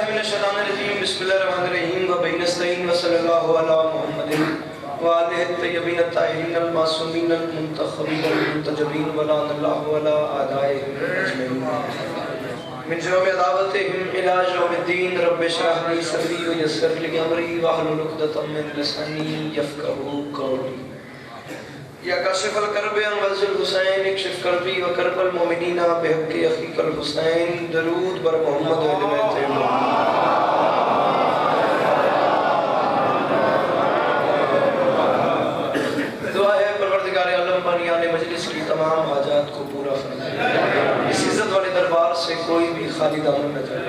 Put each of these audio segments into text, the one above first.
من الشیطان الرجیم بسم اللہ الرحمن الرحیم وبہ نستعین وصلی اللہ علی محمد وآلہ الطیبین الطاہرین المعصومین المنتخبین المنتجبین ولعن اللہ علی اعدائهم اجمعین من جرم عداوتهم الی یوم الدین رب اشرح لی صدری ویسر لی امری واحلل عقدۃ من لسانی یفقهوا قولی یا کاشف الکرب انوز الحسین اکشف کربی و کرب المومنین بحق اخیق الحسین درود بر محمد و اہل بیت دعا ہے پروردگار عالم بانیان مجلس کی تمام حاجات کو پورا فرمائے، اس عزت والے دربار سے کوئی بھی خالی دامن نہ جائے۔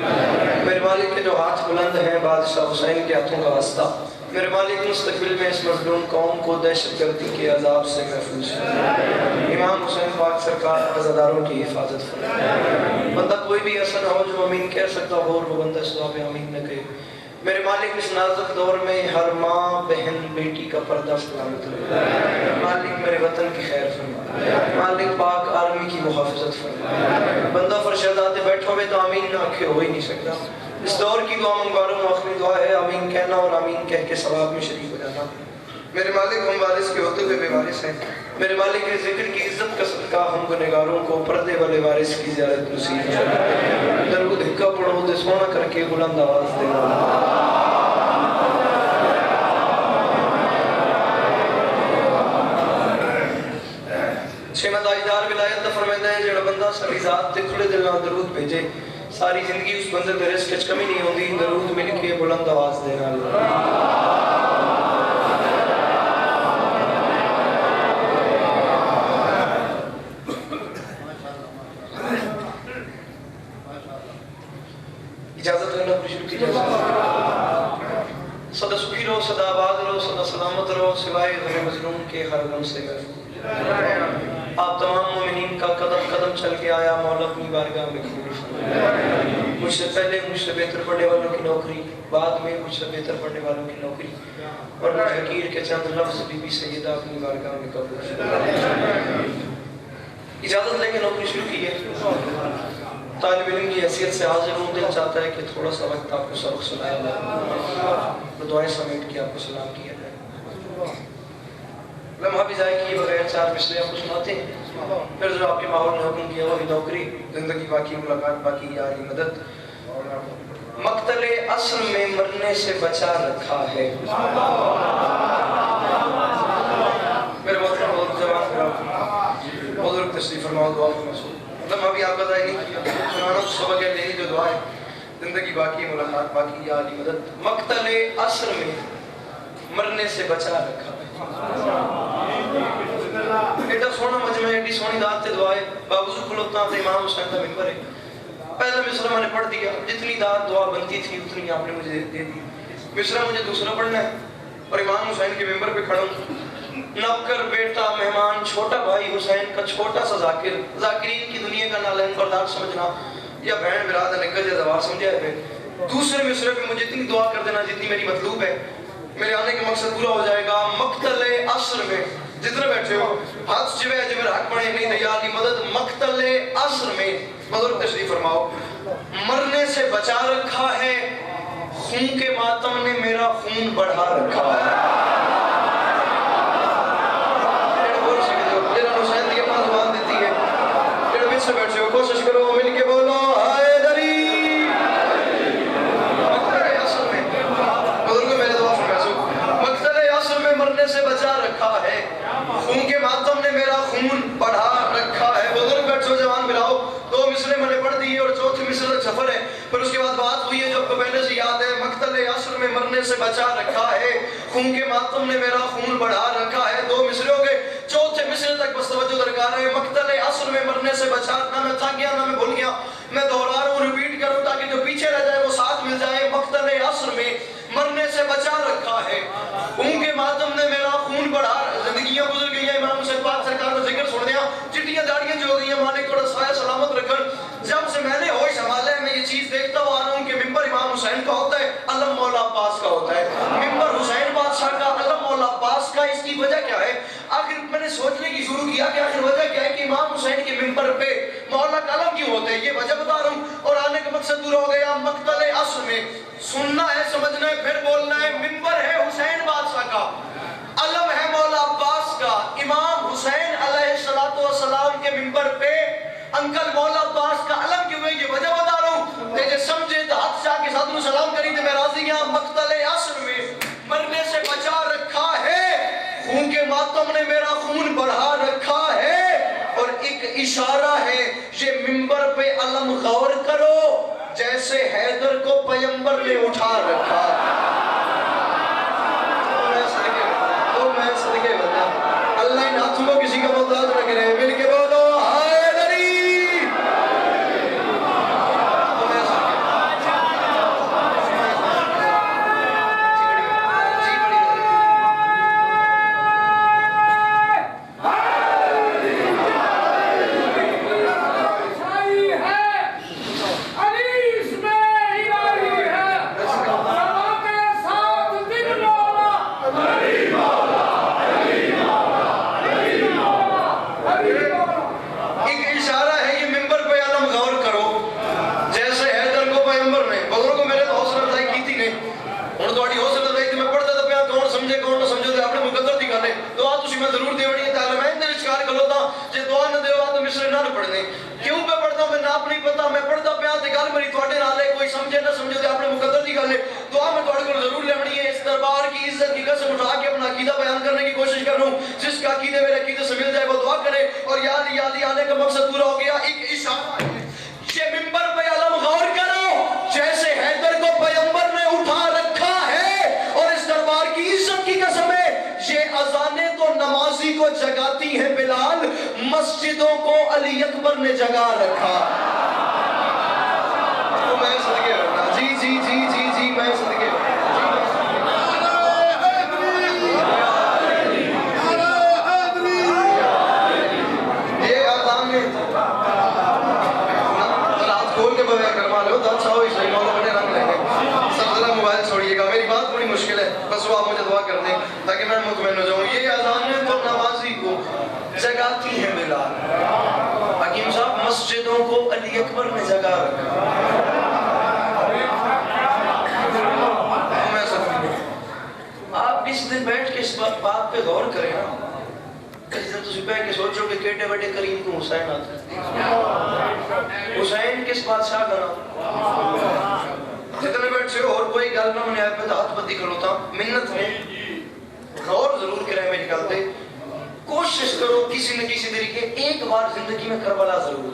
میرے مالک کے جو ہاتھ بلند ہیں بادشاہ حسین کے ہاتھوں کا واسطہ، میرے مالک مستقبل میں اس مظلوم قوم کو دہشت گردی کے عذاب سے محفوظ فرمائے، امام حسین پاک سرکار عزاداروں کی حفاظت فرمائے۔ بندہ کوئی بھی ایسا نہ ہو جو امین کہہ سکتا ہو اور وہ بندہ اس دعا پہ امین نہ کہے۔ میرے مالک اس نازک دور میں ہر ماں بہن بیٹی کا پردہ سلامت رہے، مالک میرے وطن کی خیر فرمائے، مالک پاک آرمی کی محافظت فرمائے۔ بندہ فرشادات بیٹھو ہوئے تو آمین نہ آکھے ہو ہی نہیں سکتا۔ اس دور کی دعا منگواروں میں آخری دعا ہے آمین کہنا اور آمین کہہ کے ثواب میں شریک ہو جانا۔ میرے مالک ہم وارث کے ہوتے ہوئے بے وارث ہیں، میرے مالک کے ذکر کی عزت کا صدقہ ہم گنہگاروں کو پردے والے وارث کی زیارت نصیب فرمائے۔ درود ہکا پڑھو تے سونا کر کے بلند آواز دینا۔ چھیمہ تاجدار ولایت دا فرمائندہ ہے جڑا بندہ ساری ذات تے کھلے دل نال درود بھیجے ساری زندگی اس بندے دے رزق وچ کمی نہیں ہوندی۔ درود مل کے بلند آواز دینا۔ اجازت ہے نا شروع کی اجازت، سدا سکھی رہو، سدا آباد رہو، سدا سلامت رہو، سوائے غم مظلوم کے ہر غم سے محفوظ۔ آپ تمام مومنین کا قدم قدم چل کے آیا مولا اپنی بارگاہ میں قبول فرمائے۔ مجھ سے پہلے مجھ سے بہتر پڑھنے والوں کی نوکری، بعد میں مجھ سے بہتر پڑھنے والوں کی نوکری اور مجھ حقیر کے چند لفظ بی بی سیدہ اپنی بارگاہ میں قبول فرمائے۔ اجازت لے کے نوکری شروع کی ہے، طالب علم کی حیثیت سے حاضر ہوں، دل چاہتا ہے کہ تھوڑا سا وقت آپ کو سبق سنایا جائے، دعائیں سمیٹ کے آپ کو سلام کیا جائے۔ لمحہ بھی ضائع کیے بغیر چار مصرے آپ کو سناتے ہیں، پھر جو آپ کے ماحول نے حکم کیا وہی نوکری، زندگی باقی، ملاقات باقی، یاری مدد۔ مقتل عصر میں مرنے سے بچا رکھا ہے۔ میرے محترم بہت جوان بزرگ تشریف فرماؤ، دعا کو محسوس لمحہ بھی آپ کا ضائع نہیں کیا، سنانا تو سبق ہے، یہی جو دعا ہے، زندگی باقی، ملاقات باقی، یاری مدد۔ مقتل عصر میں مرنے سے بچا رکھا ہے۔ ایڈا سونا مجمع ہے، ایڈی سونی دعات تے دعا ہے، باوضو کھلوتا تے امام حسین کا منبر ہے۔ پہلا مصرع میں نے پڑھ دیا، جتنی دعات دعا بنتی تھی اتنی آپ نے مجھے دے دی۔ مصرع مجھے دوسرا پڑھنا ہے اور امام حسین کے منبر پہ کھڑا ہوں، نوکر بیٹا مہمان چھوٹا بھائی حسین کا چھوٹا سا ذاکر، ذاکرین کی دنیا کا نالین بردار سمجھنا یا بہن برادر نکل یا دوار سمجھا ہے۔ دوسرے مصرع پہ مجھے اتنی دعا کر دینا جتنی میری مطلوب ہے، میرے آنے کا مقصد پورا ہو جائے گا۔ مقتل عصر میں جتنے بیٹھے ہو ہاتھ جو ہے میرا حق پڑھے نہیں تیار کی مدد۔ مقتل عصر میں بزرگ تشریف فرماؤ، مرنے سے بچا رکھا ہے، خون کے ماتم نے میرا خون بڑھا رکھا ہے۔ سے بیٹھے ہو کوشش کرو مل کے بولو حیدری۔ مقتل عصر میں بزرگوں میرے دعا فرمائے، مقتل عصر میں مرنے سے بچا رکھا ہے، خون کے ماتم نے میرا خون بڑھا رکھا ہے۔ بزرگ بیٹھو جوان ملاؤ، دو مصرے میں نے پڑھ دیے اور چوتھے مصرے تک سفر ہے، پھر اس کے بعد بات ہوئی ہے جو آپ کو پہلے سے یاد ہے۔ مقتل عصر میں مرنے سے بچا رکھا ہے، خون کے ماتم نے میرا خون بڑھا رکھا ہے۔ دو مصرے ہو گئے، چوتھے مصرے تک بس توجہ درکار ہے۔ مقتل عصر میں مرنے سے بچا، نہ میں تھک گیا نہ میں بھول گیا، میں دہرا رہا ہوں، ریپیٹ کروں تاکہ جو پیچھے رہ جائے وہ ساتھ مل جائے۔ مقتل عصر میں مرنے سے بچا رکھا ہے، خون کے ماتم نے میرا خون بڑھا، زندگیاں گزر گئی ہیں، امام حسین پاک سرکار کا ذکر چھوڑ دیا، چٹیاں داڑیاں جو ہو گئی ہیں، مالک تھوڑا سایہ سلامت رکھن۔ جب سے میں نے ہوش سنبھالا ہے میں یہ چیز دیکھتا ہوا آ رہا ہوں کہ ممبر امام حسین کا ہوتا ہے، علم مولا عباس کا ہوتا ہے، ممبر حسین بادشاہ کا، علم مولا عباس کا۔ اس کی وجہ کیا ہے؟ آخر میں نے سوچنے کی شروع کیا کہ آخر وجہ کیا ہے کہ امام حسین کے ممبر پہ مولا کا علم کیوں ہوتا ہے، یہ وجہ بتا رہا ہوں اور آنے کا مقصد پورا ہو گیا۔ مقتل عصر میں سننا ہے, سمجھنا ہے, پھر بولنا ہے. منبر ہے حسین بادشاہ کا, علم ہے مولا عباس کا. امام حسین علیہ السلام کے منبر پہ انکل مولا عباس کا علم کیوں ہے, یہ وجہ بتا رہا ہوں. تیجے سمجھے تو حد شاہ کے ساتھ سلام کری تھے. میں راضی یہاں مقتل یاسر میں مرنے سے بچا رکھا ہے, خون کے ماتم نے میرا خون بڑھا رکھا ہے. اور ایک اشارہ ہے, یہ منبر پہ علم غور کرو, جیسے حیدر کو پیغمبر نے اٹھا رکھا. تو میں صدقے بتا, اللہ ان ہاتھوں کو کسی کا محتاج نہ کرے. مل کے بولو حیدری. جس کا عقیدے میرے عقیدے سے مل جائے وہ دعا کرے. اور یاد آنے کا مقصد پورا ہو گیا. ایک اشارہ ہے, یہ منبر پہ علم غور کرو, جیسے حیدر کو پیغمبر نے اٹھا رکھا ہے. اور اس دربار کی عزت کی قسم ہے, یہ اذانیں تو نمازی کو جگاتی ہیں بلال, مسجدوں کو علی اکبر نے جگا رکھا. تو میں صدقے رکھنا. جی جی جی جی جی میں صدقے رکھنا. کھول کے بغیر کروا لو تو اچھا ہو, اس لیے مولا بڑے رنگ لیں گے. سب ذرا موبائل چھوڑیے گا, میری بات بڑی مشکل ہے, بس وہ آپ مجھے دعا کر دیں تاکہ میں مطمئن ہو جاؤں. یہ اذانیں تو نمازی کو جگاتی ہیں بلال. حکیم صاحب مسجدوں کو علی اکبر نے جگا رکھا. آپ اس دن بیٹھ کے اس بات پہ غور کریں نا, اس دن تسی بیٹھ کے سوچو کہ کیٹے بیٹے کریم کو حسین آتا ہے. حسین کس بادشاہ کا نام؟ جتنے بیٹھے ہو اور کوئی گل نہ منہ آئے پہ ہاتھ بدی کھلوتا. منت میں غور ضرور کریں میری گل پہ, کوشش کرو کسی نہ کسی طریقے ایک بار زندگی میں کربلا ضرور.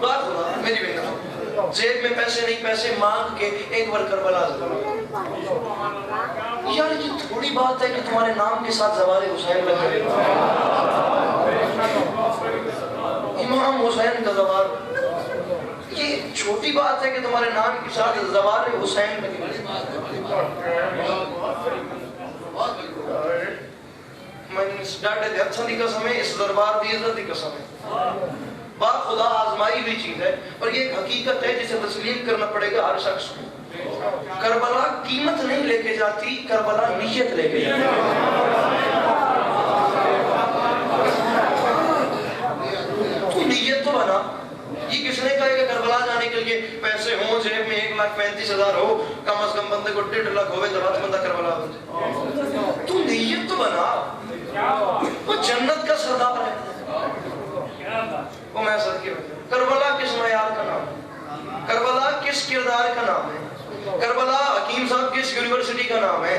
بات خدا میری بہن, جیب میں پیسے نہیں, پیسے مانگ کے ایک بار کربلا ضرور. یار یہ تھوڑی بات ہے کہ تمہارے نام کے ساتھ زوار حسین لگ رہے. امام حسین کا زوار, یہ چھوٹی بات ہے کہ تمہارے نام کے ساتھ زوار حسین لگ رہے. میں ڈاٹے دے اچھا دی قسم ہے, اس دربار دی عزت دی قسم ہے. بات خدا آزمائی ہوئی چیز ہے, اور یہ ایک حقیقت ہے جسے تسلیم کرنا پڑے گا ہر شخص کو. کربلا قیمت نہیں لے کے جاتی, کربلا نیت لے کے جاتی. تو نیت تو بنا. یہ کس نے کہا کہ کربلا جانے کے لیے پیسے ہوں, جیب میں 1,35,000 ہو, کم از کم بندے کو 1.5 لاکھ ہوئے جب بندہ کربلا بن جائے. تو نیت تو بنا. وہ جنت کا سردار ہے. وہ میں صدقے میں, کربلا کس معیار کا نام ہے؟ کربلا کس کردار کا نام ہے؟ کربلا حکیم صاحب کس یونیورسٹی کا نام ہے؟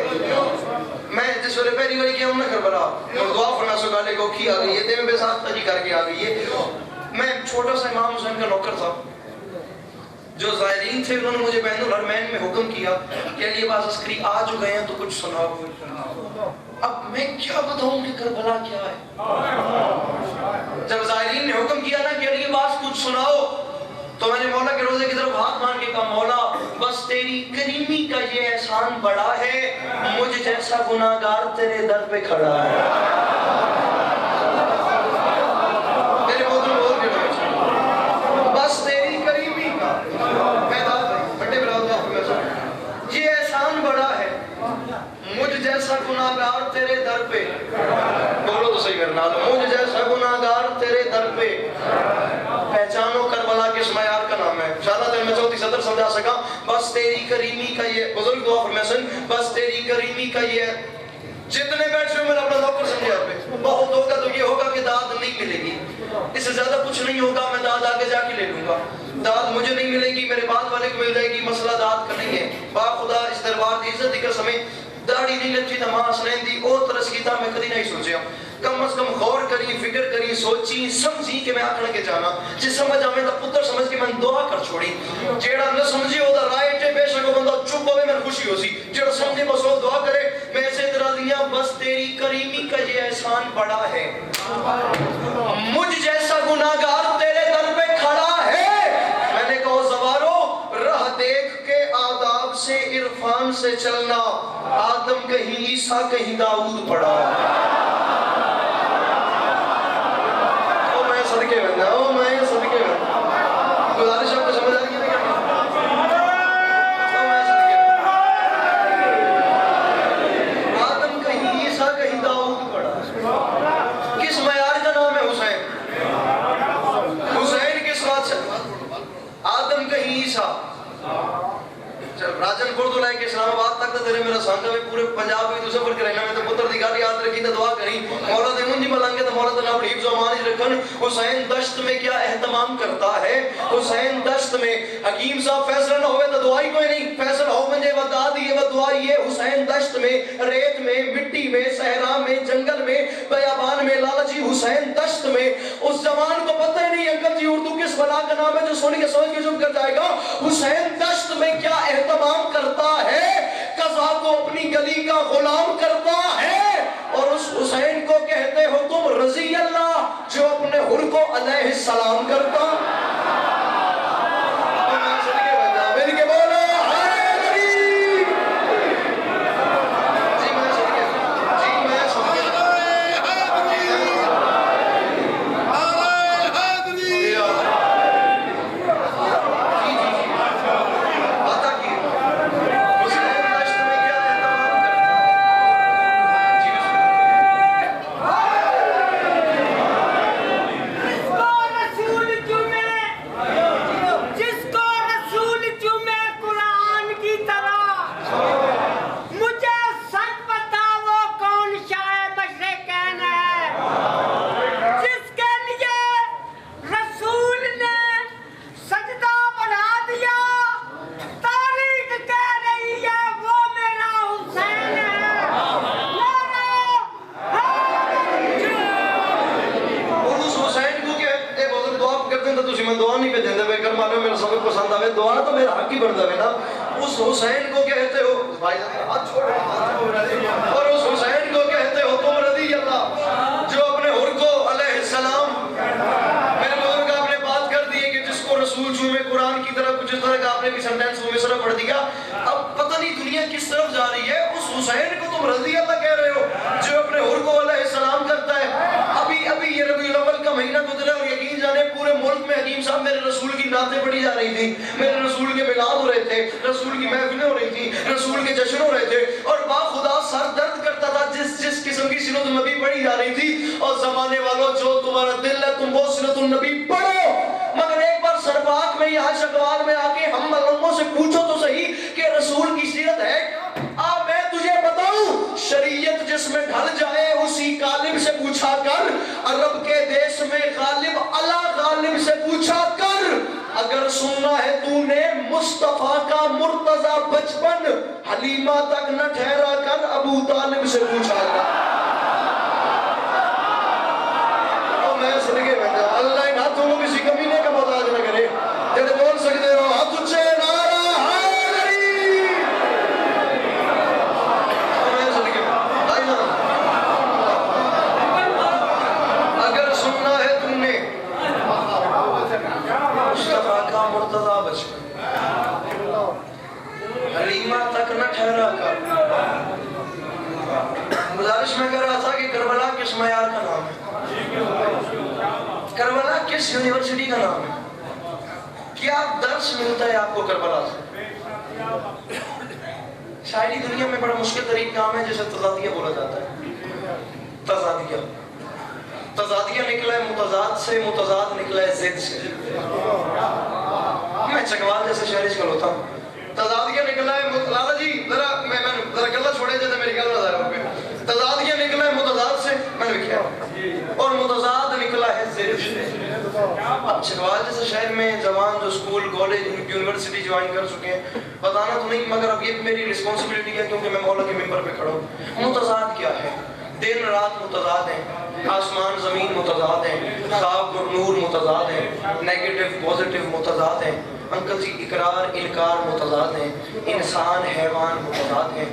میں جس وقت پہلی بار کیا ہوں نا کربلا, اور دعا فرنا سکالے کو کی آ گئی ہے, دے میں بے ساتھ تجی کر کے آ گئی ہے. میں چھوٹا سا امام حسین کا نوکر تھا. جو زائرین تھے انہوں نے مجھے بین الحرمین میں حکم کیا کہ علی عباس عسکری آ جو گئے ہیں تو کچھ سناؤ. اب میں کیا بتاؤں کہ کربلا کیا ہے. جب زائرین نے حکم کیا نا کہ علی عباس کچھ سناؤ, تو میں نے مولا کے روزے کی طرف ہاتھ مان کے کہا, مولا بس تیری کریمی کا یہ احسان بڑا ہے, مجھ جیسا گناہگار تیرے در پہ کھڑا ہے. میرے بودھوں بول کے بس تیری کریمی کا بڑے براؤ یہ احسان بڑا ہے, مجھ جیسا گناہگار تیرے در پہ. بولو تو صحیح کرنا, مجھ جیسا گناہگار تیرے در پہ. پہچانو کربلا کس معیار کا نام ہے. میں چوتھی صدر سمجھا سکا. بس تیری کریمی کا یہ بزرگ دعا فرمائے سن, بس تیری کریمی کا یہ جتنے بیٹھے ہو میں نے اپنا نوکر سمجھا پہ. بہت ہوگا تو یہ ہوگا کہ داد نہیں ملے گی, اس سے زیادہ کچھ نہیں ہوگا, میں داد آگے جا کے لے لوں گا. داد مجھے نہیں ملے گی, میرے بعد والے کو مل جائے گی, مسئلہ داد کا نہیں ہے. با خدا اس دربار دی عزت دی قسم داڑھی نہیں لچی تا ماں حسنین دی او ترس کیتا میں کدی نہیں سوچیا. کم از کم غور کری, فکر کری, سوچی سمجھی کہ میں آکھنا کے جانا جس سمجھ آمیں تا پتر سمجھ کے میں دعا کر چھوڑی. جیڑا نہ سمجھی ہو دا رائٹ ہے, بے شک وہ بندہ چپ ہوئے میں خوشی ہو سی. جیڑا سمجھے بس وہ دعا کرے. میں ایسے ادرا دیا, بس تیری کریمی کا یہ احسان بڑا ہے, مجھ جیسا گناہگار تیرے در پہ کھڑا ہے. میں نے کہا زوارو راہ دیکھ کے آداب سے عرفان سے چلنا, آدم کہیں عیسیٰ کہیں داؤد پڑا. او میں صدقے بندہ, او میں صدقے بندہ. گزارش آپ کو سمجھ آ رہی ہے کیا؟ او میں صدقے بندہ, آدم کہیں عیسیٰ کہیں داؤد پڑا. کس معیار کا نام ہے حسین؟ حسین کس بات سے؟ آدم کہیں عیسیٰ. راجن خورد لائے کہ اسلام آباد تک تو تیرے میرا سانگا میں پورے پنجاب میں تو سفر کرنا میں تو پتر دکھا یاد رکھی تو دعا کری. مولا دے منجی ملانگے تو مولا دے حفظ و امان رکھن. حسین دشت میں کیا اہتمام کرتا ہے, حسین دشت میں حکیم صاحب فیصلہ نہ ہوئے تو دعائی کوئی نہیں, فیصلہ ہو منجے و دادی و دعائی ہے. حسین دشت میں, ریت میں, مٹی میں, صحرا میں, جنگل میں, بیابان میں, لالا جی حسین دشت میں. اس زمان کو پتہ ہی نہیں انکل جی اردو کس بلا کا نام ہے جو سن کے سمجھ کے چپ کر جائے گا. حسین دشت میں کیا اہتمام کرتا ہے, قضا کو اپنی گلی کا غلام کرتا ہے. اور اس حسین کو کہتے ہو تم رضی اللہ جو اپنے حر کو علیہ السلام کرتا. اس حسین کو کہتے ہو اور اس حسین کو کہتے ہو تم رضی اللہ جو اپنے حر کو علیہ السلام. میرے بزرگ آپ نے بات کر دی ہے کہ جس کو رسول چومے قرآن کی طرف کچھ اس طرح کا آپ نے بھی سنٹینس وہ مصرہ پڑھ دیا. اب پتہ نہیں دنیا کس طرف جا رہی ہے. اس حسین کو تم رضی اللہ کہہ رہے ہو جو اپنے حر کو علیہ السلام کرتا ہے. ابھی یہ ربیع الاول کا مہینہ گزرا اور یقین جانے پورے ملک میں حکیم صاحب میرے رسول کی نعتیں پڑھی جا رہی تھی, میرے رسول کے میلاد ہو رہے تھے, رسول کی محفلیں ہو رہی تھی, رسول کے جشن ہو رہے تھے, اور با خدا سر درد کرتا تھا جس قسم کی سنت النبی پڑھی جا رہی تھی. اور زمانے والوں جو تمہارا دل ہے تم وہ سنت النبی پڑھو, مگر ایک بار سرباک میں یہاں شکوال میں آ کے ہم ملنگوں سے پوچھو تو صحیح کہ رسول کی سیرت ہے کیا. میں تجھے بتاؤں شریعت جس میں ڈھل جائے اسی غالب سے پوچھا کر, عرب کے دیش میں غالب اللہ غالب سے پوچھا کر. اگر سننا ہے تو نے مصطفیٰ کا مرتضی بچپن, حلیمہ تک نہ ٹھہرا کر ابو طالب سے پوچھا کر. اور میں صدقے بیٹھا اللہ ان ہاتھوں کو کسی کمینے کا محتاج نہ کرے. جب بول سکتے ہو ہاتھ اچھے نعرہ حلیمہ تک نہ ٹھہرا کر. گزارش میں کر رہا تھا کہ کربلا کس معیار کا نام ہے, کربلا کس یونیورسٹی کا نام ہے, کیا درس ملتا ہے آپ کو کربلا سے. شاعری دنیا میں بڑا مشکل ترین کام ہے جسے تضادیہ بولا جاتا ہے. تضادیہ تضادیہ نکلا ہے متضاد سے, متضاد نکلا ہے ضد سے. میں چکوال جیسے شہر چ کھلوتا ہوں تضادیہ نکلا ہے لالا جی ذرا گلا چھوڑے جاتے میری گل نہ ظاہر ہو گئے تضادیہ نکلا ہے متضاد سے میں نے لکھا اور متضاد نکلا ہے صرف سے اب چکوال جیسے شہر میں جوان جو اسکول کالج یونیورسٹی جوائن کر چکے ہیں بتانا تو نہیں مگر اب یہ میری رسپانسبلٹی ہے کیونکہ میں مولا کے ممبر پہ کھڑا ہوں متضاد کیا ہے دن رات متضاد ہیں آسمان زمین متضاد ہیں خواب اور نور متضاد ہیں نیگیٹو پوزیٹو متضاد ہیں انکل جی اقرار انکار متضاد ہیں انسان حیوان متضاد ہیں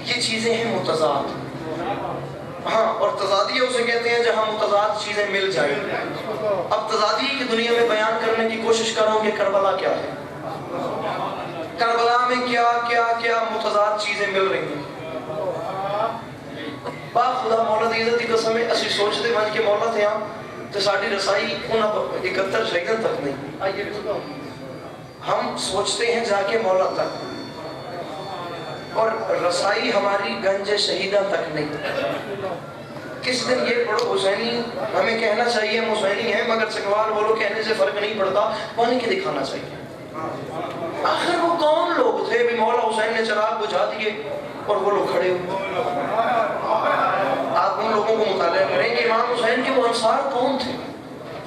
یہ چیزیں ہیں متضاد ہاں اور تضادیہ اسے کہتے ہیں جہاں متضاد چیزیں مل جائیں اب تضادیہ کی دنیا میں بیان کرنے کی کوشش کروں کہ کربلا کیا ہے کربلا میں کیا کیا کیا متضاد چیزیں مل رہی ہیں با خدا مولا دی عزت دی قسم ہے اسی سوچتے بن کے مولا تھے تو ساری رسائی انہاں 71 شہیدوں تک نہیں آئیے ہم سوچتے ہیں جا کے مولا تک اور رسائی ہماری گنج شہیدہ تک نہیں کس دن یہ پڑھو حسینی ہمیں کہنا چاہیے ہم حسینی ہیں مگر چکوال بولو کہنے سے فرق نہیں پڑتا پانی کے دکھانا چاہیے آخر وہ کون لوگ تھے بھی مولا حسین نے چراغ بجھا دیے اور وہ لوگ کھڑے ہوئے آپ ان لوگوں کو مطالعہ کریں کہ امام حسین کے وہ انصار کون تھے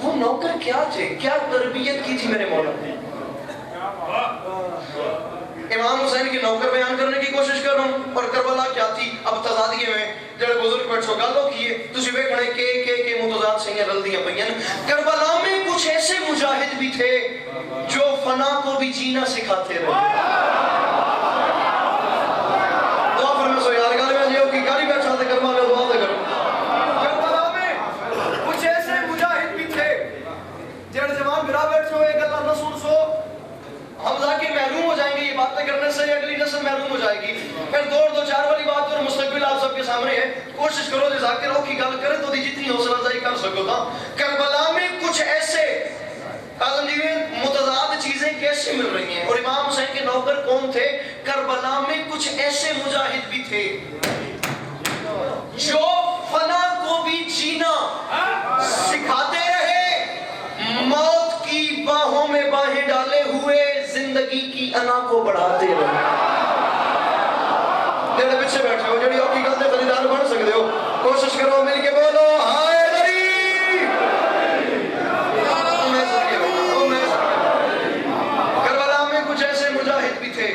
وہ نوکر کیا تھے کیا تربیت کی تھی میرے مولا نے امام حسین کی نوکر بیان کرنے کی کوشش کر رہا ہوں اور کربلا کیا تھی اب تضادیے میں جڑے بزرگ بیٹھو گالوں کیے تسی ویکھنے کے متضاد سیاں رلدیاں پئیاں کربلا میں کچھ ایسے مجاہد بھی تھے جو فنا کو بھی جینا سکھاتے رہے دعا فرمائے سو یار گالے میں جیو کی گالی بیٹھا تھے کربلا دعا دے کرو کربلا میں کچھ ایسے مجاہد بھی تھے جڑے جوان برا بیٹھو ایک اللہ نہ سن سو ہم ذاکر محروم ہو جائیں گے یہ باتیں کرنے سے اگلی نسل محروم ہو جائے گی پھر دو چار والی بات اور مستقبل آپ سب کے سامنے ہے کوشش کرو جو ذاکر ہو کی گل کرے تو دی جتنی حوصلہ افزائی کر سکو تھا کربلا میں کچھ ایسے اعظم جی میں متضاد چیزیں کیسے مل رہی ہیں اور امام حسین کے نوکر کون تھے کربلا میں کچھ ایسے مجاہد بھی تھے جو فنا کو بھی جینا سکھاتے رہے موت کی باہوں میں باہیں ڈالے ہوئے زندگی کی انا کو بڑھاتے رہے جڑے پیچھے بیٹھے ہو جڑی آپ کی گل تے خریدار بن سکتے ہو کوشش کرو مل کے بولو ہائے دری کربلا میں کچھ ایسے مجاہد بھی تھے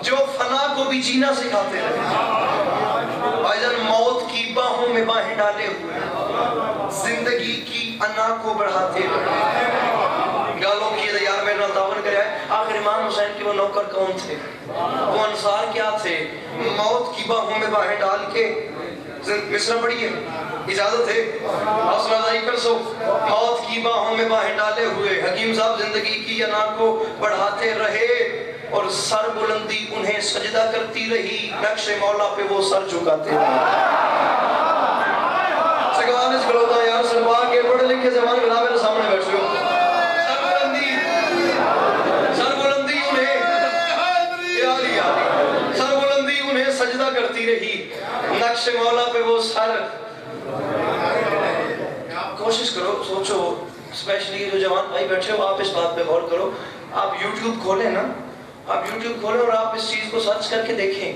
جو فنا کو بھی جینا سکھاتے رہے بھائی جان موت کی باہوں میں باہیں ڈالے ہوئے زندگی کی انا کو بڑھاتے رہے گالوں کی یار میرے نال تعاون کرے آخر امام حسین کے وہ نوکر کون تھے وہ انصار کیا تھے موت کی باہوں میں باہیں ڈال کے مصرع پڑھیے اجازت ہے حوصلہ افزائی کر سو موت کی باہوں میں باہیں ڈالے ہوئے حکیم صاحب زندگی کی انا کو بڑھاتے رہے اور سر بلندی انہیں سجدہ کرتی رہی نقش مولا پہ وہ سر جھکاتے رہے سگوان اس کلوتا یار سربا کے پڑھے لکھے زمان بنا میرے سامنے بیٹھے ہو سجدہ کرتی رہی نقش مولا پہ وہ سر کوشش کرو سوچو اسپیشلی جو جوان بھائی بیٹھے ہو آپ اس بات پہ غور کرو آپ یوٹیوب کھولیں نا آپ یوٹیوب کھولیں اور آپ اس چیز کو سرچ کر کے دیکھیں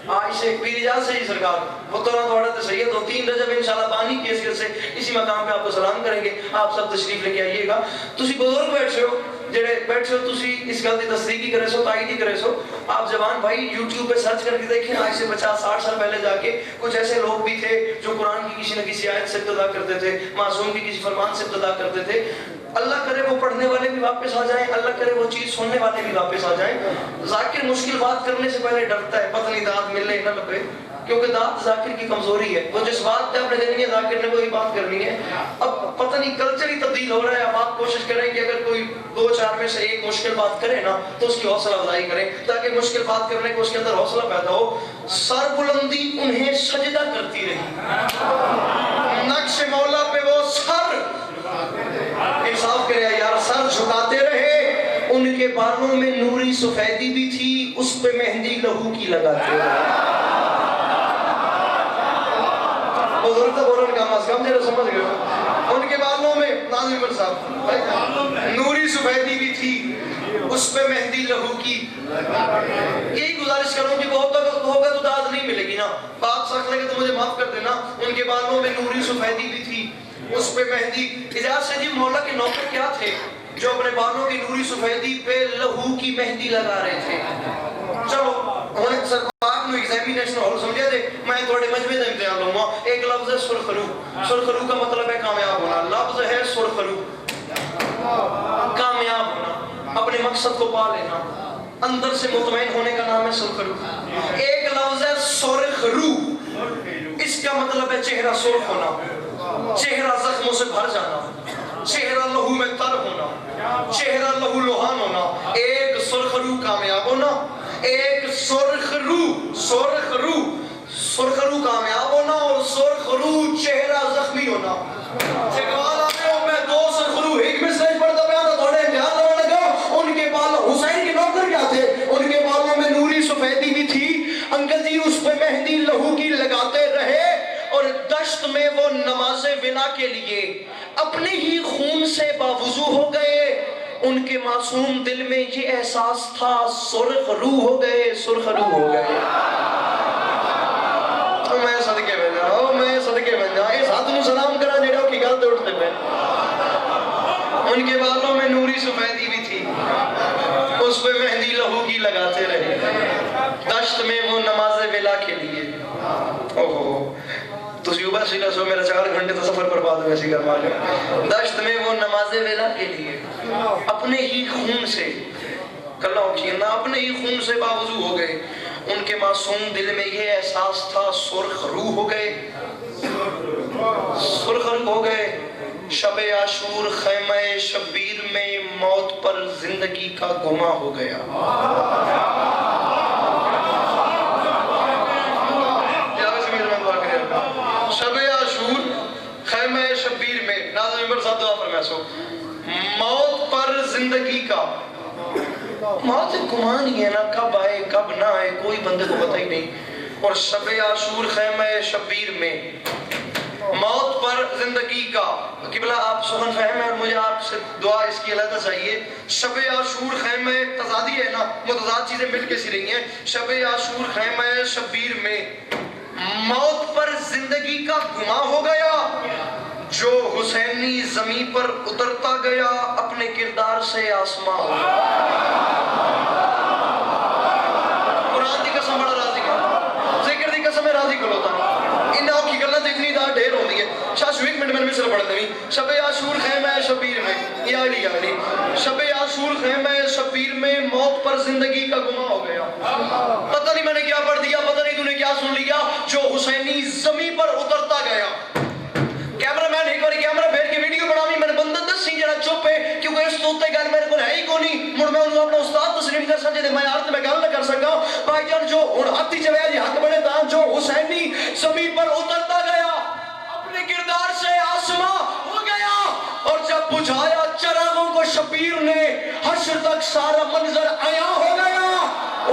آج سے پیر اجاز سے ہی سرکار وہ تو دوڑا تے سید ہو 3 رجب انشاءاللہ بانی کی حیثیت سے اسی مقام پہ آپ کو سلام کریں گے آپ سب تشریف لے کے آئیے گا تسی بزرگ بیٹھے ہو جڑے بیٹھے ہو تسی اس گل دی تصدیق ہی کرے سو تائید ہی کرے سو آپ جوان بھائی یوٹیوب پہ سرچ کر کے دیکھیں آج سے 50-60 سال پہلے جا کے کچھ ایسے لوگ بھی تھے جو قرآن کی کسی نہ کسی آیت سے ابتدا کرتے تھے معصوم کی کسی فرمان سے ابتدا کرتے تھے اللہ کرے وہ پڑھنے والے بھی واپس آ جائیں اللہ کرے وہ چیز سننے والے بھی واپس آ جائیں ذاکر مشکل بات کرنے سے پہلے ڈرتا ہے پتہ نہیں داد ملنے نہ لگے کیونکہ داد ذاکر کی کمزوری ہے وہ جس بات پہ آپ نے دینی ہے ذاکر نے وہی بات کرنی ہے اب پتہ نہیں کلچر ہی تبدیل ہو رہا ہے اب آپ کوشش کریں کہ اگر کوئی 2-4 میں سے ایک مشکل بات کرے نا تو اس کی حوصلہ افزائی کریں تاکہ مشکل بات کرنے کو اس کے اندر حوصلہ پیدا ہو سر بلندی انہیں سجدہ کرتی رہی نقش مولا پہ وہ سر انصاف کرے یار سر جھکاتے رہے ان کے بالوں میں نوری سفیدی بھی تھی اس پہ مہندی لہو کی لگاتے رہے بزرگ تو بولن کم از کم جرا سمجھ گئے ان کے بالوں میں ناظم عمر صاحب نوری سفیدی بھی تھی اس پہ مہندی لہو کی. یہی گزارش کروں کہ بہت وقت ہوگا تو داد نہیں ملے گی نا, بات سخت لگے تو مجھے معاف کر دینا. ان کے بالوں میں نوری سفیدی بھی تھی اس پہ مہندی. اجازت سے جی مولا کے نوکر کیا تھے جو اپنے بالوں کی نوری سفیدی پہ لہو کی مہندی لگا رہے تھے. چلو ہوں سرکار نو ایگزامینیشن ہال سمجھے دے, میں تھوڑے مجمع دا امتحان لوں گا. ایک لفظ ہے سرخرو. سرخرو کا مطلب ہے کامیاب ہونا. لفظ ہے سرخرو, کامیاب ہونا, اپنے مقصد کو پا لینا, اندر سے مطمئن ہونے کا نام ہے سرخرو. ایک لفظ ہے سرخرو, اس کا مطلب ہے چہرہ سرخ ہونا, چہرہ زخموں سے بھر جانا, چہرہ لہو میں تر ہونا, چہرہ لہو لوہان ہونا. ایک سرخرو کامیاب ہونا, ایک سرخرو سرخرو کامیاب ہونا اور سرخرو چہرہ زخمی ہونا. سکوال آتے ہو میں دو سرخرو ایک میں سیج پڑھتا پہ آتا تھوڑے امتحان لگا لگا. ان کے بالوں حسین کے نوکر کیا تھے, ان کے بالوں میں نوری سفیدی بھی تھی. انکل جی اس پہ مہندی لہو کی لگاتے رہے اور دشت میں وہ نماز ولا کے لیے اپنے ہی خون سے باوضو ہو گئے. ان کے معصوم دل میں یہ احساس تھا سرخ روح ہو گئے, سرخ روح ہو گئے. میں صدقے بن جاؤں, میں صدقے بن جاؤں. اس ہاتھ نو سلام کرا جیڑا کی گل تے اٹھتے پہ. ان کے بالوں میں نوری سفیدی بھی تھی, اس پہ مہندی لہو کی لگاتے رہے دشت میں وہ نماز ولا کے لیے. اوہ تسی اوپر سیلا سو میرا 4 گھنٹے تو سفر پر بعد ویسی کروا لیں. دشت میں وہ نماز ولا کے لیے اپنے ہی خون سے کلام کی نہ اپنے ہی خون سے باوضو ہو گئے. ان کے معصوم دل میں یہ احساس تھا سرخ روح ہو گئے, سرخ روح ہو گئے. شب عاشور خیمہ شبیر میں موت پر زندگی کا گما ہو گیا. شب عاشور خیمہ شبیر میں ناظم عمر صاحب دعا فرمائے سو موت پر زندگی کا. موت گمان ہی ہے نا, کب آئے کب نہ آئے کوئی بندے کو پتہ ہی نہیں. اور شب عاشور خیمہ شبیر میں موت پر زندگی کا. قبلہ آپ سخن فہم ہے اور مجھے آپ سے دعا اس کی علیحدہ چاہیے. شب عاشور خیمہ تضادی ہے نا, متضاد چیزیں مل کے سی رہی ہیں. شب عاشور خیمہ شبیر میں موت پر زندگی کا گما ہو گیا. جو حسینی زمین پر اترتا گیا اپنے کردار سے آسماں ہو گیا. قرآن دی قسم بڑا راضی کا, ذکر دی قسم ہے راضی کلوتا نہیں. انہوں کی گلت اتنی دا ڈھیر ہو دی ہے. شاہ شو ایک منٹ میں مصر پڑھتے نہیں. شب عاشور خیمہ شبیر میں یا علی شب عاشور خیمہ شبیر میں موت پر زندگی کا گما ہو گیا. پتہ نہیں میں نے کیا پڑھ دیا, پتہ نہیں تو نے کیا سن لیا. جو حسینی زمین پر اترتا گیا. کیمرہ مین ایک بار کیمرہ پھیر کے ویڈیو بناوی میں نے بندہ دسی جڑا چپ ہے کیونکہ اس تو تے گل میرے کو ہے ہی کو نہیں. مڑ میں انہوں اپنا استاد تسلیم کر سکتے دے میں یار میں گل نہ کر سکا. بھائی جان جو ہن ہاتھی چویا جی حق بڑے تاں جو حسینی زمین پر اترتا گیا اپنے کردار سے آسماں ہو گیا. اور جب بجھایا چراغوں کو شبیر نے حشر تک سارا منظر عیاں ہو گیا.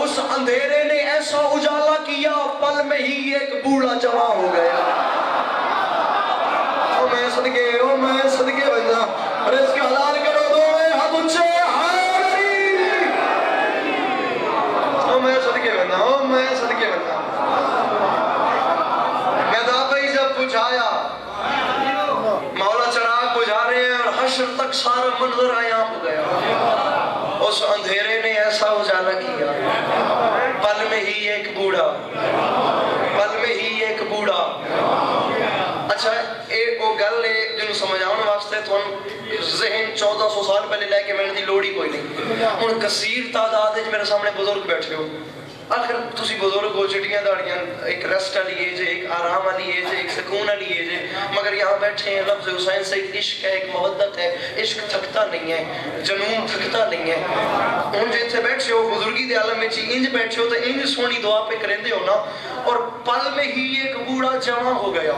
اس اندھیرے نے ایسا اجالا کیا پل میں ہی ایک بوڑھا جوان ہو گیا. او میں صدقے بجا رزق حلال کرو دو میں ہاتھ اچھے ہاری. او میں صدقے بجا, او میں صدقے بجا. میدہ بھائی جب بجھایا مولا چراغ بجھا رہے ہیں اور حشر تک سارا منظر عیاں ہو گیا. اس اندھیرے نے ایسا اجالا کیا پل میں ہی ایک بوڑھا, پل میں ہی ایک بوڑھا. اچھا ایک وہ گل ہے جنہوں سمجھاؤں واسطے تو ذہن 1400 سال پہلے لے کے میں نے لوڑی کوئی نہیں. ان کثیر تعداد میرے سامنے بزرگ بیٹھے ہو. آخر تسی بزرگ ہو, چٹیاں داڑیاں, ایک ریسٹ والی ایج ہے, ایک آرام والی ایج ہے, ایک سکون والی ایج ہے, مگر یہاں بیٹھے ہیں لفظ حسین سے ایک عشق ہے, ایک محبت ہے. عشق تھکتا نہیں ہے, جنون تھکتا نہیں ہے. ان جو اتنے بیٹھے ہو بزرگی دے عالم میں انج بیٹھے ہو تو انج سونی دعا پہ کریں ہو نا. اور پل میں ہی ایک بوڑھا جوان ہو گیا.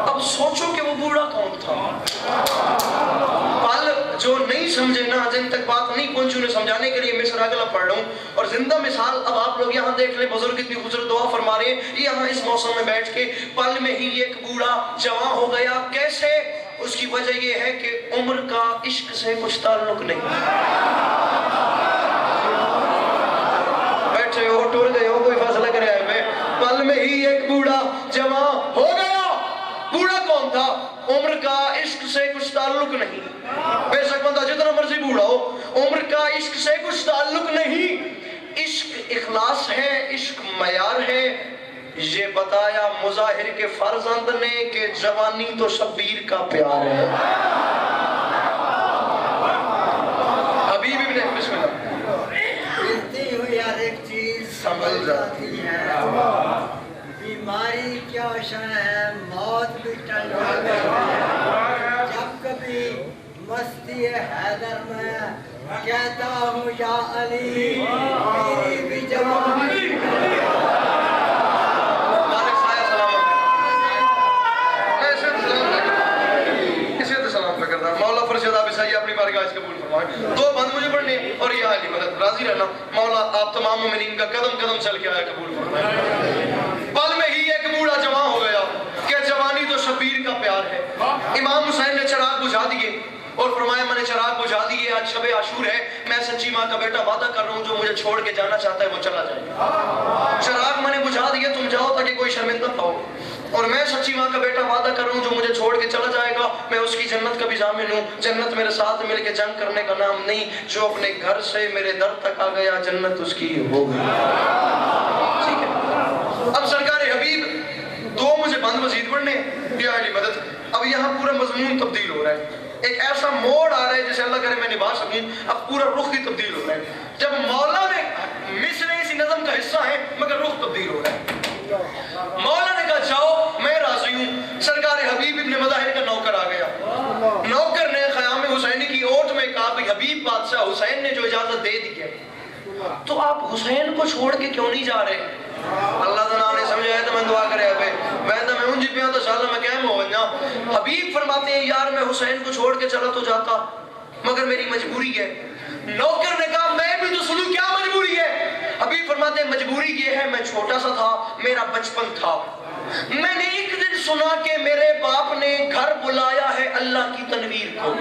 اب سوچو کہ وہ بوڑھا کون تھا. پل جو نہیں سمجھے نا، جن تک بات نہیں پہنچی، انہیں سمجھانے کے لیے مصرع اگلا پڑھ رہا ہوں اور زندہ مثال اب آپ لوگ یہاں دیکھ لیں، بزرگ اتنی خوبصورت دعا فرما رہے ہیں یہاں اس موسم میں بیٹھ کے، پل میں ہی ایک بوڑھا جوان ہو گیا. کیسے؟ اس کی وجہ یہ ہے کہ عمر کا عشق سے کچھ تعلق نہیں. بیٹھے ہو، ٹور گئے ہو، کوئی فیصلہ کرے آئے میں. پل میں ہی ایک بوڑھا جوان ہو گیا. بوڑھا کون تھا؟ عمر کا عشق سے کچھ تعلق نہیں. بے شک بندہ جتنا مرضی بوڑھا ہو، عمر کا عشق سے کچھ تعلق نہیں. عشق اخلاص ہے، عشق معیار ہے. یہ بتایا مظاہر کے فرزند نے کہ جوانی تو شبیر کا پیار ہے. حبیب ابن بسم اللہ. ملتی ہوئی ہر ایک چیز سنبھل جاتی ہے. بیماری کیا شان ہے، موت بھی ٹل جاتی ہے. جب کبھی مستی حیدر میں کہتا ہوں یا علی، میری بھی جوانی. مولا فرشد آپ عیسائی اپنی بارگاہ سے قبول فرمائیں. دو بند مجھے پڑھنے اور یہ علی مدد راضی رہنا. مولا آپ تمام مومنین کا قدم قدم چل کے آیا قبول فرمائیں. پل میں ہی ایک بوڑھا جوان ہو گیا کہ جوانی تو شبیر کا پیار ہے. امام حسین نے چراغ بجھا دیے اور فرمایا میں نے چراغ بجھا دیے، آج شب عاشور ہے، میں سچی ماں کا بیٹا وعدہ کر رہا ہوں جو مجھے چھوڑ کے جانا چاہتا ہے وہ چلا جائے. چراغ میں نے بجھا دیے، تم جاؤ تاکہ کوئی شرمندہ نہ ہو. اور میں سچی ماں کا بیٹا وعدہ کر رہا ہوں جو مجھے چھوڑ کے چلا جائے گا میں اس کی جنت کا بھی ضامن ہوں. جنت میرے ساتھ مل کے جنگ کرنے کا نام نہیں. جو اپنے گھر سے میرے در تک آ گیا جنت اس کی ہو گئی. ٹھیک ہے. اب سرکار حبیب دو مجھے بند مزید پڑھنے یا علی مدد. اب یہاں پورا مضمون تبدیل ہو رہا ہے. ایک ایسا موڑ آ رہا ہے جسے اللہ کرے میں نبھا سکوں. اب پورا رخ ہی تبدیل ہو رہا ہے. جب مولا نے مصرع اسی نظم کا حصہ ہے مگر رخ تبدیل ہو رہا ہے. مولا نے کہا جاؤ میں راضی ہوں. سرکار حبیب ابن مظاہر کا نوکر آ گیا. نوکر نے خیام حسینی کی اوٹ میں کہا کہ حبیب بادشاہ حسین نے جو اجازت دے دی ہے تو آپ حسین کو چھوڑ کے کیوں نہیں جا رہے؟ اللہ تعالیٰ نے سمجھایا تو میں دعا کرے ابے میں انجی پہ تو شاءاللہ میں کہم ہو گیا. حبیب فرماتے ہیں یار میں حسین کو چھوڑ کے چلا تو جاتا مگر میری مجبوری ہے. نوکر نے کہا میں بھی تو سنوں کیا مجبوری ہے؟ حبیب فرماتے ہیں مجبوری یہ ہے میں چھوٹا سا تھا، میرا بچپن تھا، میں نے ایک دن سنا کہ میرے باپ نے گھر بلایا ہے اللہ کی تنویر کو.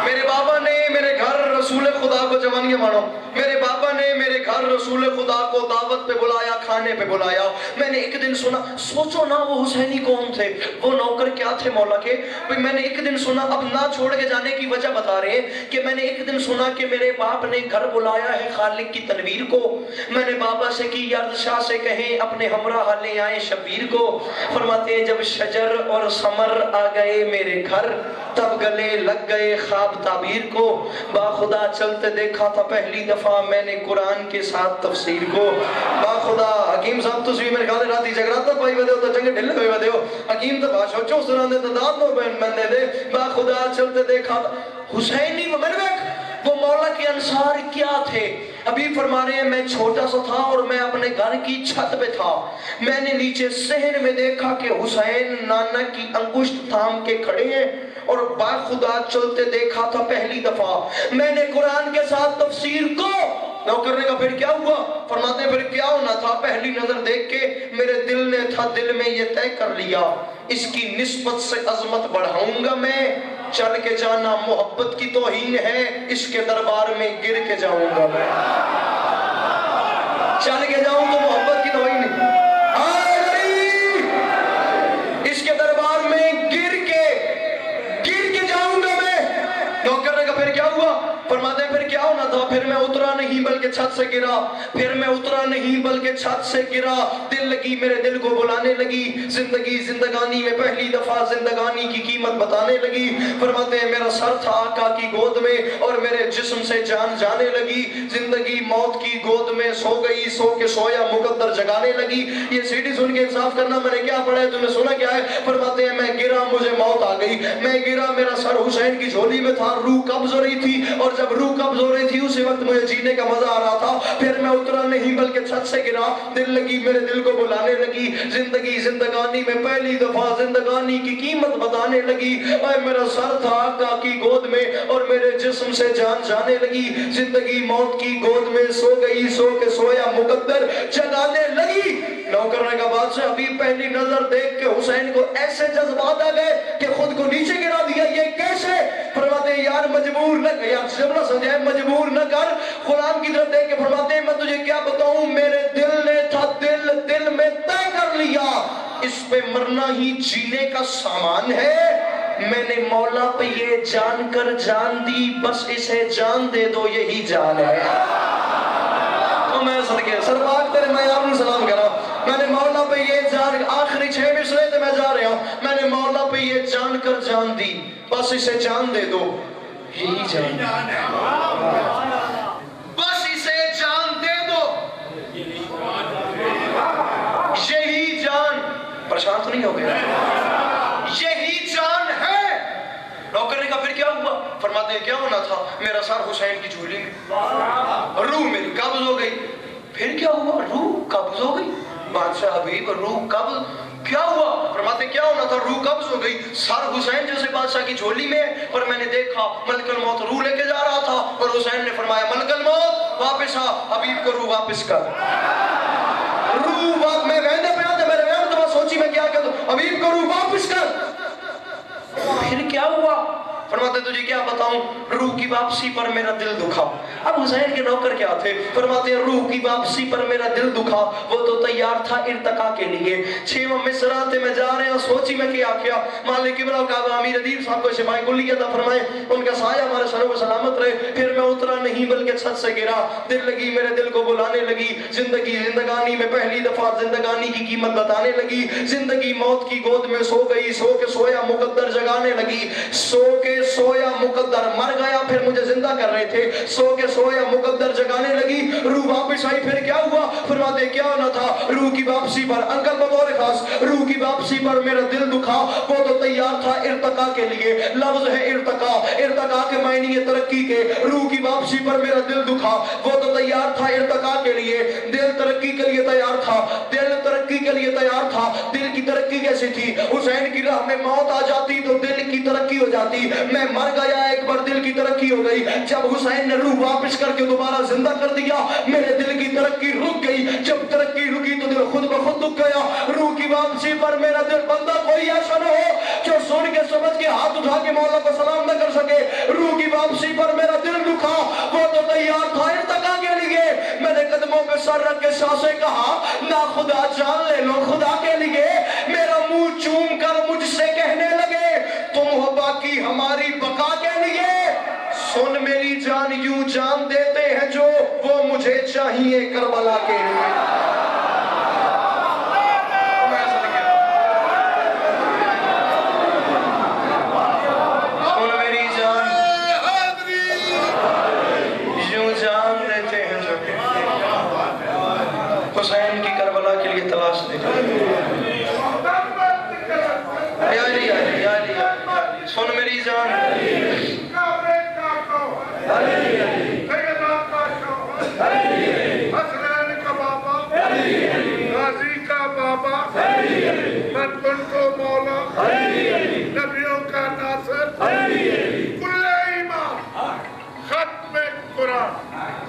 میرے بابا نے میرے گھر رسول خدا کو جوانیاں مانو میرے بابا نے میرے گھر رسول خدا کو دعوت پہ بلایا، کھانے پہ بلایا. میں نے ایک دن سنا، سوچو نا وہ حسینی کون تھے، وہ نوکر کیا تھے مولا کے. میں نے ایک دن سنا، اب نہ چھوڑ کے جانے کی وجہ بتا رہے ہیں کہ میں نے ایک دن سنا کہ میرے باپ نے گھر بلایا ہے خالق کی تنویر کو. میں نے بابا سے کی یارد شاہ سے کہیں اپنے ہمراہ لے آئے شبیر کو. فرماتے ہیں جب شجر اور ثمر آ گئے میرے گھر تب گلے لگ گئے خواب تعبیر کو. با خدا چلتے دیکھا تھا پہلی دفعہ میں نے قرآن کے ساتھ تفسیر کو. با خدا حکیم صاحب تو بھی میرے خیال راتی جگراتا پائی ودے ہو تو چنگے ڈھلے ہوئے ودے ہو. حکیم تو باشو چو سنان دے تداد نو بندے دے. با خدا چلتے دیکھا تھا حسینی و منوک وہ مولا کے انصار کیا تھے. ابھی فرما رہے ہیں میں چھوٹا سا تھا اور میں اپنے گھر کی چھت پہ تھا. میں نے نیچے صحن میں دیکھا کہ حسین نانا کی انگشت تھام کے کھڑے ہیں اور با خدا چلتے دیکھا تھا پہلی دفعہ میں نے قرآن کے ساتھ تفسیر کو. نوکر نے کہا پھر کیا ہوا؟ فرماتے ہیں پھر کیا ہونا تھا، پہلی نظر دیکھ کے میرے دل نے تھا دل میں یہ طے کر لیا اس کی نسبت سے عظمت بڑھاؤں گا میں. چل کے جانا محبت کی توہین ہے، اس کے دربار میں گر کے جاؤں گا میں. چل کے جاؤں تو محبت کی توہین ہے، اس کے دربار میں گر کے جاؤں گا میں. نوکر نے کہا پھر کیا ہوا؟ فرماتے ہیں پھر کیا ہونا تھا، پھر میں اترا نہیں بلکہ چھت سے گرا. پھر میں اترا نہیں بلکہ چھت سے گرا. دل لگی میرے دل کو بلانے لگی، زندگانی میں پہلی دفعہ زندگانی کی قیمت بتانے لگی. فرماتے ہیں میرا سر تھا آقا کی گود میں اور میرے جسم سے جان جانے لگی. زندگی موت کی گود میں سو گئی, سو کے سویا مقدر جگانے لگی. یہ سیڈی سن کے انصاف کرنا, میں نے کیا پڑھا ہے, تم نے سنا کیا ہے؟ فرماتے ہیں میں گرا, مجھے موت آ گئی. میں گرا, میرا سر حسین کی جھولی میں تھا, روح قبض ہو رہی تھی, اور جب روح قبض ہو رہی تھی اسی وقت مجھے جینے کا مزہ آ رہا تھا. پھر میں اترا نہیں بلکہ چھت سے گرا, دل لگی میرے دل کو بلانے لگی. زندگی زندگانی میں پہلی دفعہ زندگانی کی قیمت بتانے لگی. اے میرا سر تھا آقا کی گود میں اور میرے جسم سے جان جانے لگی. زندگی موت کی گود میں سو گئی, سو کے سویا مقدر جگانے لگی. نوکر نے کہا بادشاہ ابھی پہلی نظر دیکھ کے حسین کو ایسے جذبات آ گئے کہ خود کو نیچے گرا دیا. یہ کیسے؟ فرماتے ہیں یار مجبور نہ کر, یار جب نہ سمجھائے, مجبور نہ کر. قرآن کی طرف دیکھ کے فرماتے ہیں میں تجھے کیا بتاؤں, میرے دل نے تھا دل میں طے کر لیا اس پہ مرنا ہی جینے کا سامان ہے. میں نے مولا پہ یہ جان کر جان دی, بس اسے جان دے دو یہی جان ہے. تو میں صدقے سرباگ تیرے معیار میں سلام کر رہا ہوں. میں نے مولا پہ یہ جان, آخری 6 مصرے تھے میں جا رہا ہوں, میں نے مولا پہ یہ جان کر جان دی, بس اسے جان دے دو یہی جان ہے. بس اسے جان دے دو یہی جان. پریشان تو نہیں ہو گیا؟ یہی جان ہے. نوکر نے کہا پھر کیا ہوا؟ فرماتے ہیں کیا ہونا تھا, میرا سر حسین کی جھولی میں, روح میری قبض ہو گئی. پھر کیا ہوا؟ روح قبض ہو گئی. بادشاہ حبیب روح قبض کیا ہوا؟ فرماتے کیا ہونا تھا, روح قبض ہو گئی. سر حسین جیسے بادشاہ کی جھولی میں, اور میں نے دیکھا ملک الموت روح لے کے جا رہا تھا, اور حسین نے فرمایا ملک الموت واپس آ, حبیب کو روح واپس کر. روح میں ویندے پہ آتے, میرے ویندے تو سوچی میں کیا کہتا ہوں, حبیب کو روح واپس کر. پھر کیا ہوا؟ فرماتے تجھے کیا بتاؤں, روح کی واپسی پر میرا دل دکھا. اب حسین کے نوکر کیا تھے؟ فرماتے ہیں روح کی واپسی پر میرا دل دکھا, وہ تو تیار تھا ارتقا کے لیے. 6 مصرع تھے, میں جا رہے ہیں, سوچی میں کیا مالک قبلہ کعبہ امیر ادیب صاحب کو شفائے کلی عطا فرمائے, ان کا سایہ ہمارے سروں پر سلامت رہے. پھر میں اترا نہیں بلکہ چھت سے گرا, دل لگی میرے دل کو بلانے لگی. زندگی زندگانی میں پہلی دفعہ زندگانی کی قیمت بتانے لگی. زندگی موت کی گود میں سو گئی, سو کے سویا مقدر جگانے لگی. سو کے سویا مقدر مر گیا, پھر مجھے زندہ کر رہے تھے. سو کے سویا مقدر جگانے لگی, روح واپس آئی. پھر کیا ہوا؟ فرماتے کیا ہونا تھا, روح کی واپسی پر انکل بطور خاص, روح کی واپسی پر میرا دل دکھا, وہ تو تیار تھا ارتقا کے لیے. لفظ ہے ارتقا, ارتقا کے معنی ہے ترقی کے. روح کی واپسی پر میرا دل دکھا, وہ تو تیار تھا ارتقا کے لیے. دل ترقی کے لیے تیار تھا, دل ترقی کے لیے تیار تھا. دل کی ترقی کیسی تھی؟ حسین کی راہ میں موت آ جاتی تو دل کی ترقی ہو جاتی. میں مر گیا, ایک بار دل کی ترقی ہو گئی. جب حسین نے روح واپس کر کے دوبارہ زندہ کر دیا, میرے دل کی ترقی رک گئی. جب ترقی رکی تو دل خود بخود رک گیا. روح کی واپسی پر میرا دل, بندہ کوئی ایسا نہ ہو جو سن کے سمجھ کے ہاتھ اٹھا کے مولا کو سلام نہ کر سکے. روح کی واپسی پر میرا دل دکھا, وہ تو تیار تھا ارتقا کے لیے. میں نے قدموں پہ سر رکھ کے سانسیں کہا نہ خدا جان لے لو خدا کے لیے. میرا منہ چوم کر مجھ سے کہنے لگے تم ہو باقی ہماری بقا کے لیے. سن میری جان یوں جان دیتے ہیں جو, وہ مجھے چاہیے کربلا کے لیے. سن میری جان یوں جان دیتے ہیں جو, حسین کی کربلا کے لیے تلاش دیتے. سن میری جان حسنین کا بابا, غازی کا بابا, بدبن کو مولا, نبیوں کا ناصر, کل ایمان, ختم قرآن,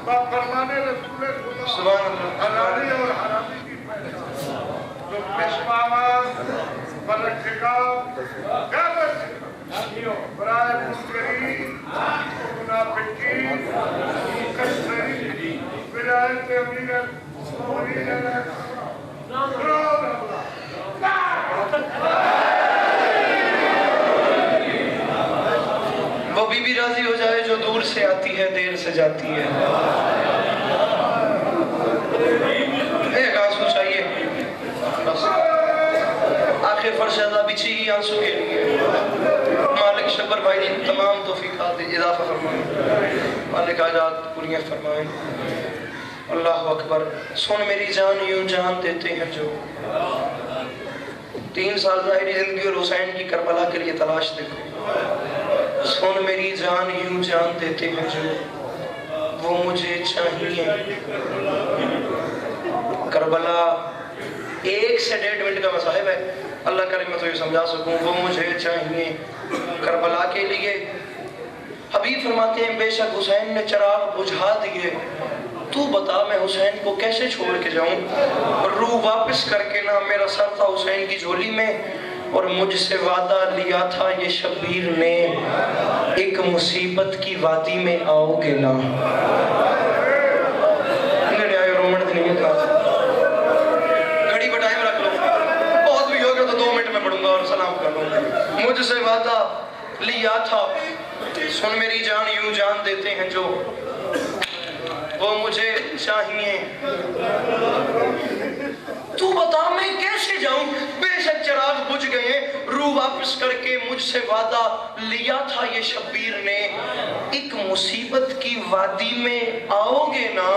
فرمان رسول خدا, حلالی اور حرامی کی پہچان, جو پشپاوان, فلکھگاہ, برائے مسکری, منافقین, مکسری, ولایت امینت, وہ بی بی راضی ہو جائے جو دور سے آتی ہے دیر سے جاتی ہے. ایک آنسو چاہیے, آخر فرشدہ بچھی ہی آنسو کے لیے. مالک شکر بھائی جی تمام توفیقات اضافہ فرمائیں، مالک حاجات پوری فرمائیں۔ اللہ اکبر۔ سن میری جان یوں جان دیتے ہیں جو 3 سال ظاہری زندگی اور حسین کی کربلا کے لیے تلاش دیکھو۔ سن میری جان یوں جان دیتے ہیں جو وہ مجھے چاہیے۔ کربلا 1 سے 1.5 منٹ کا مصاحب ہے، اللہ کرے میں تو یہ سمجھا سکوں۔ وہ مجھے چاہیے کربلا کے لیے۔ حبیب فرماتے ہیں بے شک حسین نے چراغ بجھا دیے، تو بتا میں حسین کو کیسے چھوڑ کے جاؤں؟ روح واپس کر کے نہ میرا سر تھا حسین کی جھولی میں، اور مجھ سے وعدہ لیا تھا یہ شبیر نے، ایک مصیبت کی وادی میں آؤ گے نا۔ گھڑی پر ٹائم رکھ لو، بہت بھی ہوگا تو 2 منٹ میں پڑھوں گا اور سلام کر لوں گا۔ مجھ سے وعدہ لیا تھا، سن میری جان یوں جان دیتے ہیں جو وہ مجھے چاہیے۔ تو بتا میں کیسے جاؤں؟ بے شک چراغ بجھ گئے، روح واپس کر کے مجھ سے وعدہ لیا تھا یہ شبیر نے، ایک مصیبت کی وادی میں آؤ گے نا۔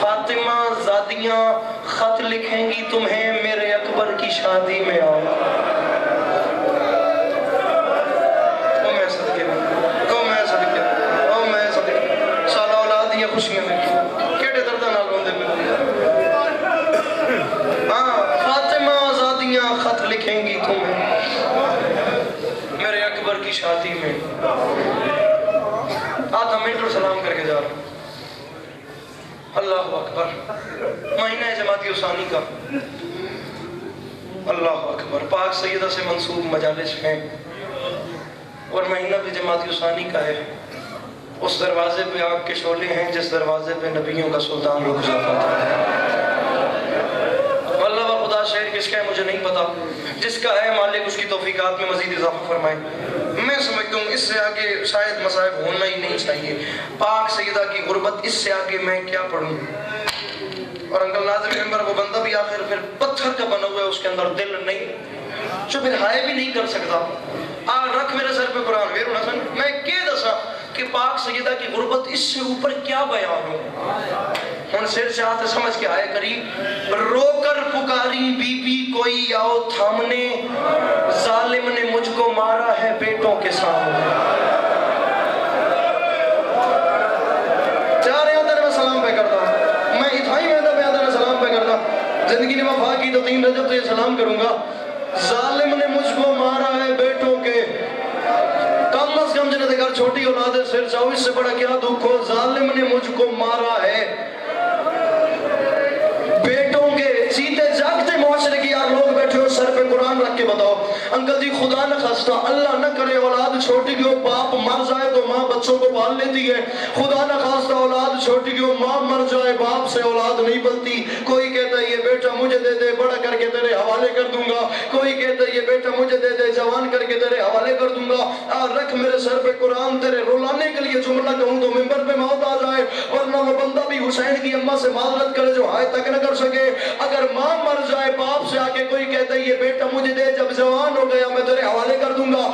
فاطمہ زادیاں خط لکھیں گی تمہیں میرے اکبر کی شادی میں آؤ۔ خوشیاں میں کیڑے دردہ نال روندے پے۔ ہاں فاطمہ آزادیاں خط لکھیں گی تمہیں میرے اکبر کی شادی میں۔ آدھا منٹ اور سلام کر کے جا رہا ہوں۔ اللہ اکبر۔ مہینہ جمادی ثانی کا، اللہ اکبر، پاک سیدہ سے منسوب مجالس ہیں، اور مہینہ بھی جمادی ثانی کا ہے۔ اس دروازے پہ آگ کے شعلے ہیں جس دروازے پہ نبیوں کا سلطان رک جاتا تھا۔ اللہ و خدا شہر کس کا ہے مجھے نہیں پتا، جس کا ہے مالک اس کی توفیقات میں مزید اضافہ فرمائے۔ میں سمجھتا ہوں اس سے آگے شاید مصائب ہونا ہی نہیں چاہیے۔ پاک سیدہ کی غربت، اس سے آگے میں کیا پڑھوں؟ اور انکل ناظم ممبر وہ بندہ بھی آخر پھر پتھر کا بنا ہوا ہے، اس کے اندر دل نہیں، جو پھر ہائے بھی نہیں کر سکتا۔ رکھ میرے سر پہ قرآن ویر حسن، میں کہہ دسا کہ پاک سیدہ کی غربت اس سے اوپر کیا بیان ہو۔ ہن سر چاہتے سمجھ کے آئے قریب، رو کر پکاری بی بی کوئی آؤ تھامنے، ظالم نے مجھ کو مارا ہے بیٹوں کے سامنے۔ چارے اندر میں سلام پہ کرتا ہوں، میں اتھائی میں اندر سلام پہ کرتا، زندگی نے وفا کی تو 3 رجب تو یہ سلام کروں گا۔ ظالم نے مجھ کو مارا ہے بیٹوں کے، کم از کم جنہیں دیکھا چھوٹی اولاد ہے سر چاہو اس سے بڑا کیا دکھ ہو۔ ظالم نے مجھ کو مارا ہے بیٹوں کے، سیدھے جاگتے معاشرے کی یار لوگ بیٹھے ہو سر پہ قرآن رکھ کے بتاؤ انکل جی خدا نہ خواستہ اللہ نہ کرے اولاد چھوٹی کی ہو، باپ مر جائے تو ماں بچوں کو پال لیتی ہے، خدا نہ خواستہ اولاد چھوٹی کی ہو، ماں مر جائے باپ سے اولاد نہیں بنتی۔ کوئی کہتا ہے یہ بیٹا مجھے دے دے بڑا کر کے تیرے حوالے کر دوں گا، کوئی کہتا ہے یہ بیٹا مجھے دے دے جوان کر کے تیرے حوالے کر دوں گا۔ رکھ میرے سر پہ قرآن، تیرے رولانے کے لیے جملہ کہوں تو ممبر پہ موت آ جائے، ورنہ وہ بندہ بھی حسین کی اماں سے معذرت کرے جو ہائے تک نہ کر سکے۔ اگر ماں مر جائے باپ سے آ کے کوئی کہتا ہے یہ بیٹا مجھے دے، جب جوان ہو گیا میں تیرے حوالے کر دوں گا۔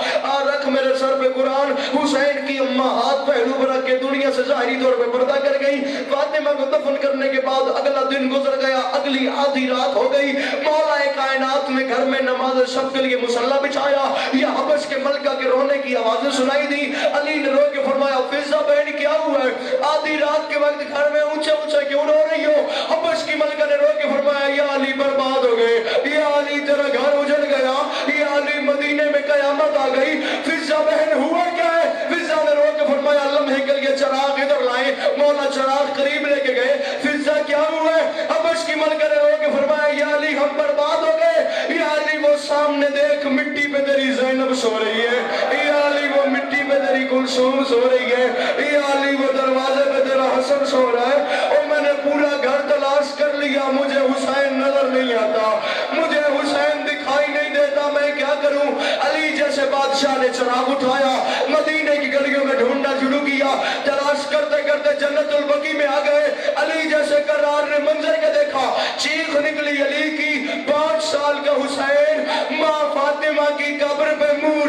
رکھ میرے سر پہ قرآن، حسین کی اماں ہاتھ پہلو پر رکھ کے دنیا سے ظاہری طور پہ پردہ کر گئی۔ فاطمہ کو دفن کرنے کے بعد اگلا دن گزر گیا، اگلی آدھی رات ہو گئی، مولا کائنات نے گھر میں نماز شب کے لیے مصلی بچھایا، یہ حبش کے ملکہ کے رونے کی آوازیں سنائی دی۔ علی نے رو کے فرمایا فضہ بہن کیا ہوا ہے؟ آدھی رات کے وقت گھر میں اونچے اونچے کیوں رو رہی ہو؟ حبش کی ملکہ نے رو کے فرمایا یا علی برباد ہو گئے، یا علی تیرا گھر اجڑ گیا، یا علی مدینے میں قیامت آ گئی۔ فضہ بہن ہوا کیا ہے؟ فضہ نے رو کے فرمایا لمحے کے لیے چراغ ادھر لائیں، مولا چراغ قریب لے کے گئے۔ فضہ کیا ہوا ہے؟ حبش کی ملکہ نے رو کے فرمایا یا علی ہم برباد ہو گئے، یا علی وہ سامنے دیکھ مٹی پہ تیری زینب سو رہی ہے، یا علی وہ مٹی پہ تیری کلثوم سو رہی ہے، یا علی وہ دروازے پہ تیرا حسن سو رہا ہے، اور میں نے پورا گھر تلاش کر لیا، مجھے حسین نظر نہیں آتا، مجھے حسین دکھائی نہیں دیتا، میں کیا کروں؟ علی جیسے بادشاہ نے چراغ اٹھایا، مدینے کی گلیوں میں ڈھونڈنا شروع کیا، تلاش کرتے کرتے جنت البقیع میں آ گئے۔ علی جیسے کرار نے منظر کے دیکھا، چیخ نکلی علی کی، 5 سال کا حسین ماں فاطمہ کی قبر پہ منہ